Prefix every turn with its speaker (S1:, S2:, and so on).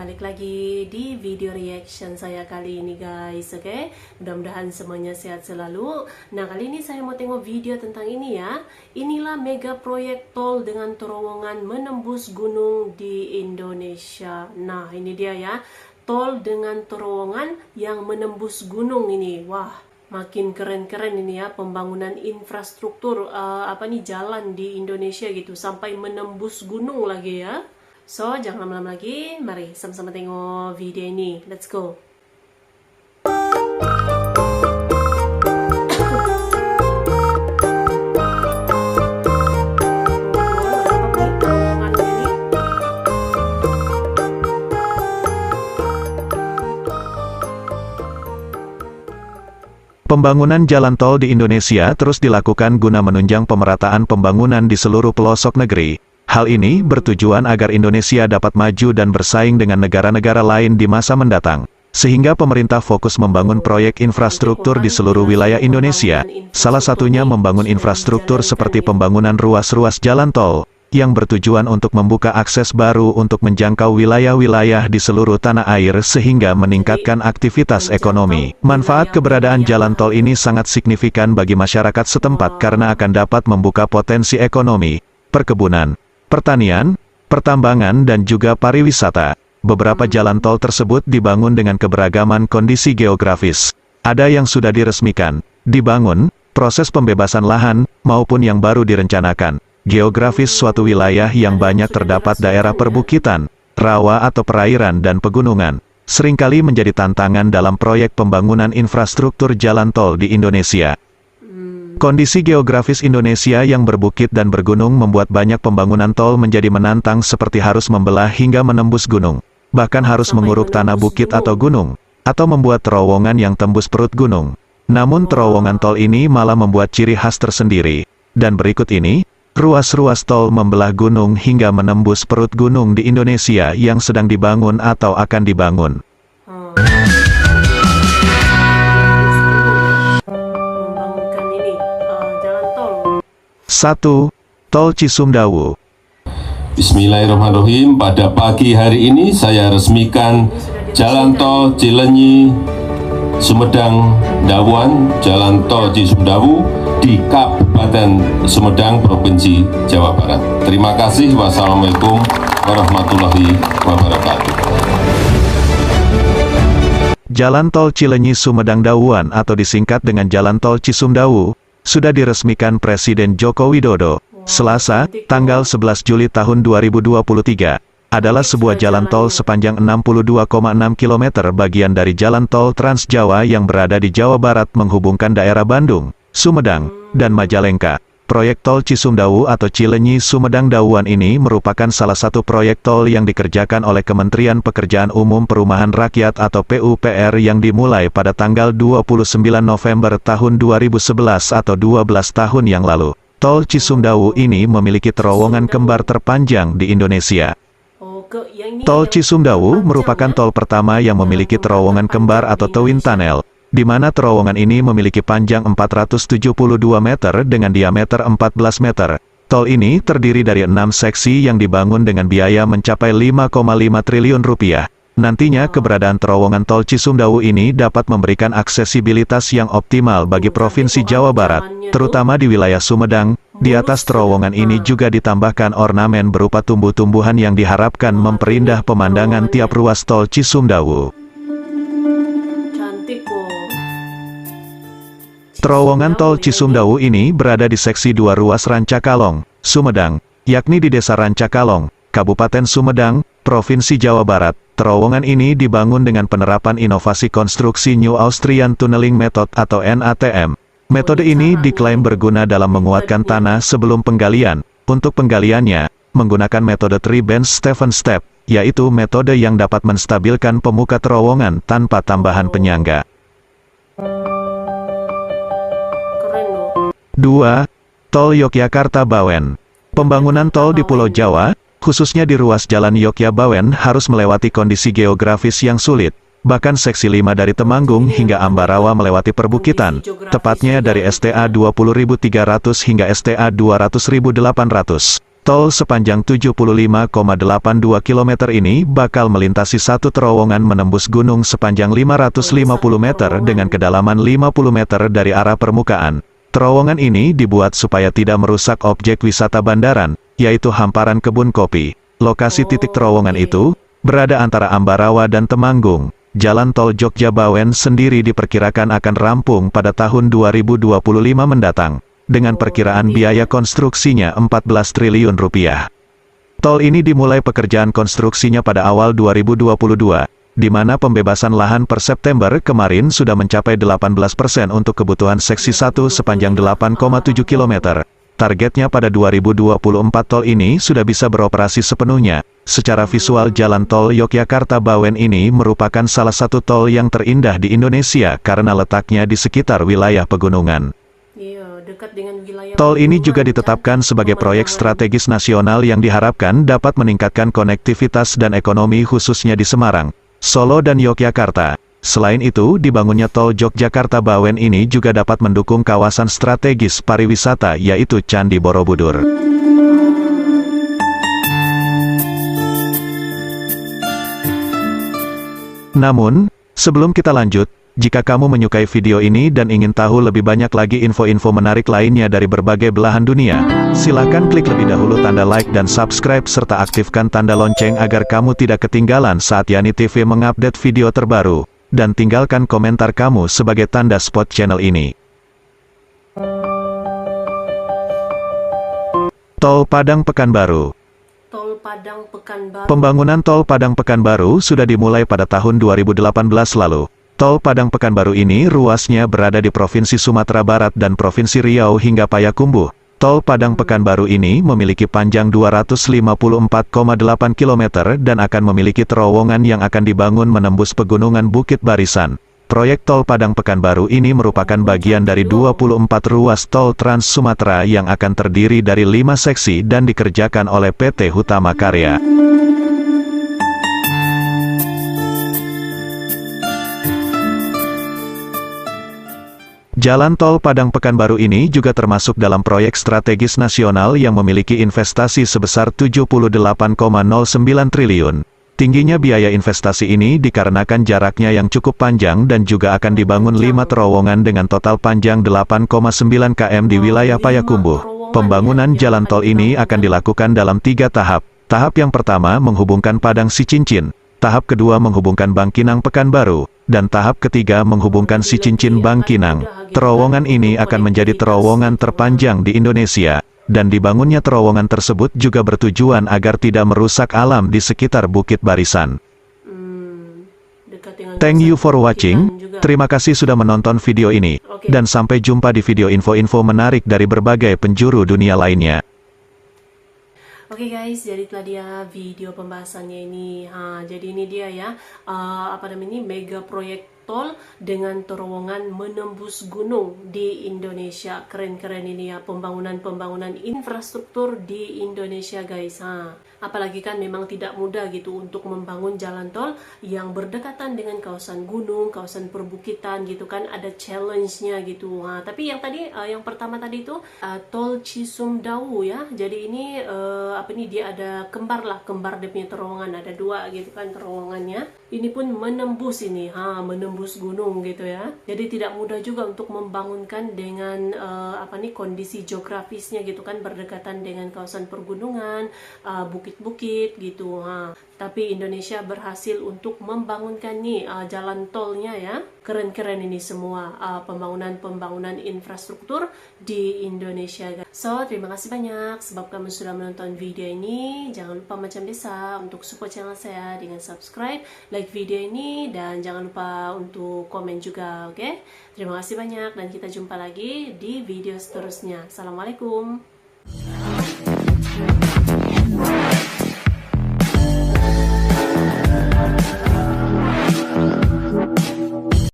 S1: balik lagi di video reaction saya kali ini guys, oke? Mudah-mudahan semuanya sehat selalu. Nah, kali ini saya mau tengok video tentang ini ya. Inilah mega proyek tol dengan terowongan menembus gunung di Indonesia. Nah, ini dia ya. Tol dengan terowongan yang menembus gunung ini. Wah, makin keren-keren ini ya pembangunan infrastruktur jalan di Indonesia gitu sampai menembus gunung lagi ya. So, jangan lama-lama lagi, mari sama-sama tengok video ini. Let's go.
S2: Pembangunan jalan tol di Indonesia terus dilakukan guna menunjang pemerataan pembangunan di seluruh pelosok negeri. Hal ini bertujuan agar Indonesia dapat maju dan bersaing dengan negara-negara lain di masa mendatang. Sehingga pemerintah fokus membangun proyek infrastruktur di seluruh wilayah Indonesia. Salah satunya membangun infrastruktur seperti pembangunan ruas-ruas jalan tol, yang bertujuan untuk membuka akses baru untuk menjangkau wilayah-wilayah di seluruh tanah air sehingga meningkatkan aktivitas ekonomi. Manfaat keberadaan jalan tol ini sangat signifikan bagi masyarakat setempat karena akan dapat membuka potensi ekonomi, perkebunan, pertanian, pertambangan dan juga pariwisata. Beberapa jalan tol tersebut dibangun dengan keberagaman kondisi geografis. Ada yang sudah diresmikan, dibangun, proses pembebasan lahan, maupun yang baru direncanakan. Geografis suatu wilayah yang banyak terdapat daerah perbukitan, rawa atau perairan dan pegunungan, seringkali menjadi tantangan dalam proyek pembangunan infrastruktur jalan tol di Indonesia. Kondisi geografis Indonesia yang berbukit dan bergunung membuat banyak pembangunan tol menjadi menantang seperti harus membelah hingga menembus gunung, bahkan harus menguruk tanah bukit atau gunung, atau membuat terowongan yang tembus perut gunung. Namun terowongan tol ini malah membuat ciri khas tersendiri. Dan berikut ini, ruas-ruas tol membelah gunung hingga menembus perut gunung di Indonesia yang sedang dibangun atau akan dibangun. 1. Tol Cisumdawu.
S3: Bismillahirrahmanirrahim. Pada pagi hari ini saya resmikan Jalan Tol Cilenyi Sumedang Dawuan, Jalan Tol Cisumdawu di Kabupaten Sumedang, Provinsi Jawa Barat. Terima kasih. Wassalamualaikum warahmatullahi wabarakatuh.
S2: Jalan Tol Cilenyi Sumedang Dawuan atau disingkat dengan Jalan Tol Cisumdawu sudah diresmikan Presiden Joko Widodo, Selasa, tanggal 11 Juli tahun 2023. Adalah sebuah jalan tol sepanjang 62,6 km bagian dari Jalan Tol Trans Jawa yang berada di Jawa Barat menghubungkan daerah Bandung, Sumedang, dan Majalengka. Proyek tol Cisumdawu atau Cilenyi Sumedang Dawuan ini merupakan salah satu proyek tol yang dikerjakan oleh Kementerian Pekerjaan Umum Perumahan Rakyat atau PUPR yang dimulai pada tanggal 29 November tahun 2011 atau 12 tahun yang lalu. Tol Cisumdawu ini memiliki terowongan kembar terpanjang di Indonesia. Tol Cisumdawu merupakan tol pertama yang memiliki terowongan kembar atau twin tunnel, di mana terowongan ini memiliki panjang 472 meter dengan diameter 14 meter. Tol ini terdiri dari 6 seksi yang dibangun dengan biaya mencapai 5,5 triliun rupiah. Nantinya keberadaan terowongan tol Cisumdawu ini dapat memberikan aksesibilitas yang optimal bagi Provinsi Jawa Barat, terutama di wilayah Sumedang. Di atas terowongan ini juga ditambahkan ornamen berupa tumbuh-tumbuhan yang diharapkan memperindah pemandangan tiap ruas tol Cisumdawu. Terowongan tol Cisumdawu ini berada di seksi 2 ruas Rancakalong, Sumedang, yakni di Desa Rancakalong, Kabupaten Sumedang, Provinsi Jawa Barat. Terowongan ini dibangun dengan penerapan inovasi konstruksi New Austrian Tunneling Method atau NATM. Metode ini diklaim berguna dalam menguatkan tanah sebelum penggalian. Untuk penggaliannya, menggunakan metode 3 bench Stephen Step, yaitu metode yang dapat menstabilkan pemuka terowongan tanpa tambahan penyangga. 2. Tol Yogyakarta-Bawen. Pembangunan tol di Pulau Jawa, khususnya di ruas jalan Yogyakarta-Bawen harus melewati kondisi geografis yang sulit. Bahkan seksi 5 dari Temanggung hingga Ambarawa melewati perbukitan, tepatnya dari STA 20.300 hingga STA 200.800. Tol sepanjang 75,82 km ini bakal melintasi satu terowongan menembus gunung sepanjang 550 meter dengan kedalaman 50 meter dari arah permukaan. Terowongan ini dibuat supaya tidak merusak objek wisata bandaran, yaitu hamparan kebun kopi. Lokasi titik terowongan itu berada antara Ambarawa dan Temanggung. Jalan tol Jogja-Bawen sendiri diperkirakan akan rampung pada tahun 2025 mendatang, dengan perkiraan biaya konstruksinya 14 triliun rupiah. Tol ini dimulai pekerjaan konstruksinya pada awal 2022, di mana pembebasan lahan per September kemarin sudah mencapai 18% untuk kebutuhan seksi 1 sepanjang 8,7 km. Targetnya pada 2024 tol ini sudah bisa beroperasi sepenuhnya. Secara visual jalan tol Yogyakarta-Bawen ini merupakan salah satu tol yang terindah di Indonesia karena letaknya di sekitar wilayah pegunungan.
S1: Dekat dengan wilayah
S2: Tol ini juga ditetapkan sebagai proyek strategis nasional yang diharapkan dapat meningkatkan konektivitas dan ekonomi khususnya di Semarang, Solo dan Yogyakarta. Selain itu, dibangunnya tol Yogyakarta-Bawen ini juga dapat mendukung kawasan strategis pariwisata yaitu Candi Borobudur. Namun, sebelum kita lanjut, jika kamu menyukai video ini dan ingin tahu lebih banyak lagi info-info menarik lainnya dari berbagai belahan dunia, silakan klik lebih dahulu tanda like dan subscribe serta aktifkan tanda lonceng agar kamu tidak ketinggalan saat Yani TV mengupdate video terbaru, dan tinggalkan komentar kamu sebagai tanda support channel ini. Tol Padang Pekanbaru.
S1: Tol Padang Pekanbaru.
S2: Pembangunan Tol Padang Pekanbaru sudah dimulai pada tahun 2018 lalu. Tol Padang Pekanbaru ini ruasnya berada di Provinsi Sumatera Barat dan Provinsi Riau hingga Payakumbuh. Tol Padang Pekanbaru ini memiliki panjang 254,8 km dan akan memiliki terowongan yang akan dibangun menembus pegunungan Bukit Barisan. Proyek Tol Padang Pekanbaru ini merupakan bagian dari 24 ruas tol Trans Sumatera yang akan terdiri dari 5 seksi dan dikerjakan oleh PT Hutama Karya. Jalan tol Padang Pekanbaru ini juga termasuk dalam proyek strategis nasional yang memiliki investasi sebesar 78,09 triliun. Tingginya biaya investasi ini dikarenakan jaraknya yang cukup panjang dan juga akan dibangun 5 terowongan dengan total panjang 8,9 km di wilayah Payakumbuh. Pembangunan jalan tol ini akan dilakukan dalam 3 tahap. Tahap yang pertama menghubungkan Padang Sicincin, tahap kedua menghubungkan Bangkinang Pekanbaru, dan tahap ketiga menghubungkan Sicincin Bangkinang. Terowongan ini akan menjadi terowongan terpanjang di Indonesia, dan dibangunnya terowongan tersebut juga bertujuan agar tidak merusak alam di sekitar Bukit Barisan. Thank you for watching. Terima kasih sudah menonton video ini, dan sampai jumpa di video info-info menarik dari berbagai penjuru dunia lainnya.
S1: Oke guys, jadi itulah dia video pembahasannya ini. Jadi ini dia ya, mega proyek tol dengan terowongan menembus gunung di Indonesia. Keren-keren ini ya, pembangunan infrastruktur di Indonesia guys. Apalagi kan memang tidak mudah gitu untuk membangun jalan tol yang berdekatan dengan kawasan gunung, kawasan perbukitan gitu kan, ada challenge-nya gitu. Tapi yang tadi, yang pertama tadi itu tol Cisumdawu ya. Jadi ini dia ada kembar dia punya terowongan, ada 2 gitu kan terowongannya. Ini pun menembus ini, menembus gunung gitu ya. Jadi tidak mudah juga untuk membangunkan dengan kondisi geografisnya gitu kan, berdekatan dengan kawasan pergunungan, bukit-bukit gitu. Tapi Indonesia berhasil untuk membangunkan nih jalan tolnya ya. Keren-keren ini semua pembangunan infrastruktur di Indonesia guys. So, terima kasih banyak sebab kamu sudah menonton video ini. Jangan lupa macam biasa untuk support channel saya dengan subscribe, like video ini, dan jangan lupa untuk komen juga, oke? Terima kasih banyak dan kita jumpa lagi di video seterusnya. Assalamualaikum.